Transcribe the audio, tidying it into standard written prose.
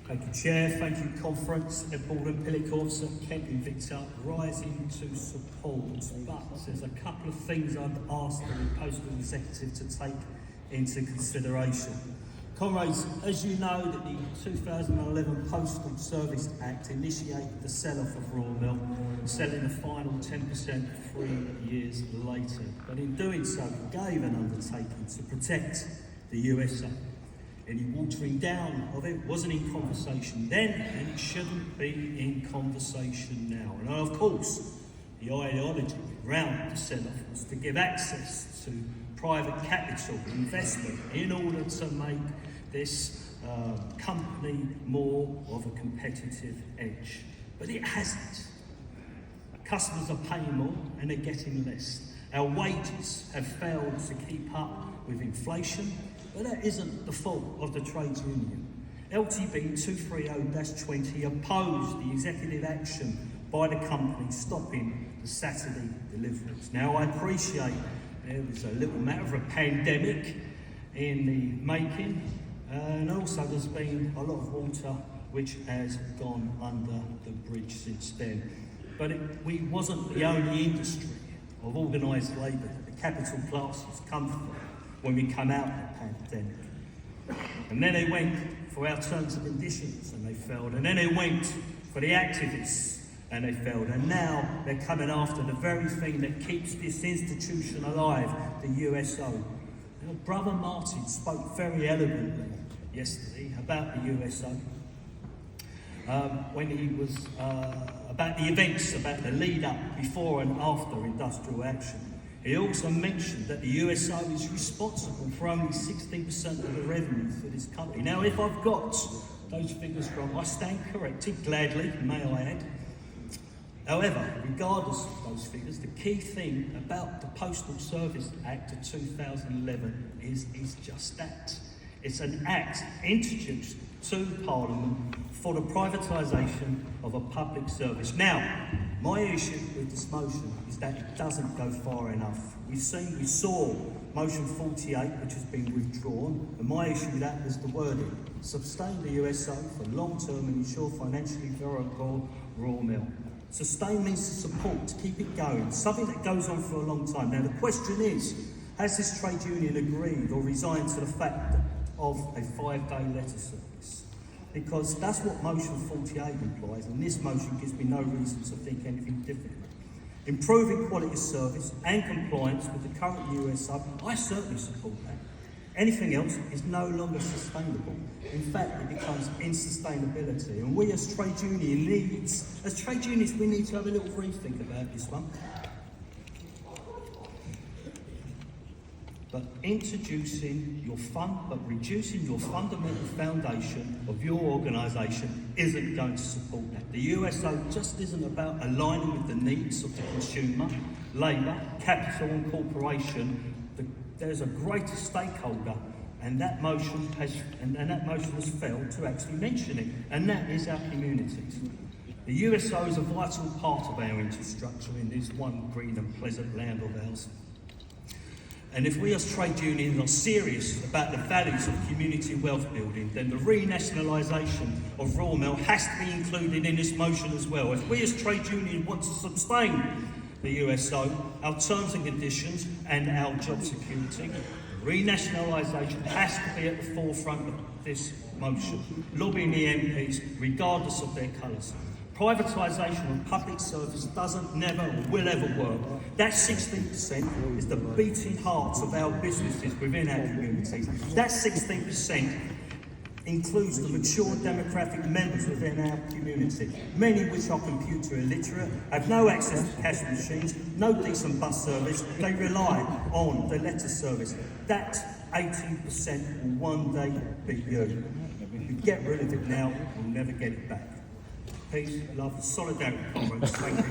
Thank you, Chair. Thank you, Conference. Edward Pillick, Kent Invicta, rising to support. But there's a couple of things I'd ask the Postal Executive to take into consideration. Comrades, as you know, that the 2011 Postal Service Act initiated the sell-off of Royal Mail, selling the final 10% 3 years later. But in doing so, it gave an undertaking to protect the USO. Any watering down of it wasn't in conversation then, and it shouldn't be in conversation now. And of course, the ideology around the sell-off was to give access to private capital investment in order to make this company more of a competitive edge. But it hasn't. Customers are paying more and they're getting less. Our wages have failed to keep up with inflation, but that isn't the fault of the trades union. LTB 230-20 opposed the executive action by the company stopping the Saturday deliveries. Now, I appreciate there was a little matter of a pandemic in the making, and also there's been a lot of water which has gone under the bridge since then. But we wasn't the only industry of organised labour that the capital classes come from when we come out of the pandemic. And then they went for our terms and conditions and they failed. And then they went for the activists and they failed. And now they're coming after the very thing that keeps this institution alive, the USO. Now, Brother Martin spoke very eloquently yesterday about the USO when he was about the events, about the lead up, before and after industrial action. He also mentioned that the USO is responsible for only 16% of the revenue for this country. Now, if I've got those figures wrong, I stand corrected, gladly, may I add. However, regardless of those figures, the key thing about the Postal Service Act of 2011 is just that. It's an act introduced to Parliament for the privatisation of a public service. Now, my issue with this motion is that it doesn't go far enough. We saw motion 48, which has been withdrawn, and my issue with that was the wording: sustain the USO for long-term and ensure financially viable Royal Mail. Sustain means to support, to keep it going, something that goes on for a long time. Now, the question is, has this trade union agreed or resigned to the fact of a 5-day letter service? Because that's what motion 48 implies, and this motion gives me no reason to think anything differently. Improving quality of service and compliance with the current USO, I certainly support that. Anything else is no longer sustainable. In fact, it becomes insustainability. And we as trade unionists, we need to have a little rethink about this one. But reducing your fundamental foundation of your organisation isn't going to support that. The USO just isn't about aligning with the needs of the consumer, labour, capital and corporation. There's a greater stakeholder, and that motion has failed to actually mention it, and that is our communities. The USO is a vital part of our infrastructure in this one green and pleasant land of ours. And if we as trade unions are serious about the values of community wealth building, then the renationalisation of Royal Mail has to be included in this motion as well. If we as trade unions want to sustain the USO, our terms and conditions and our job security, renationalisation has to be at the forefront of this motion, lobbying the MPs regardless of their colours. Privatisation of public service never or will ever work. That 16% is the beating hearts of our businesses within our communities. That 16% includes the mature demographic members within our community, many which are computer illiterate, have no access to cash machines, no decent bus service, they rely on the letter service. That 18% will one day be you. If we get rid of it now, we'll never get it back. Peace, love, solidarity, comrades. Thank you.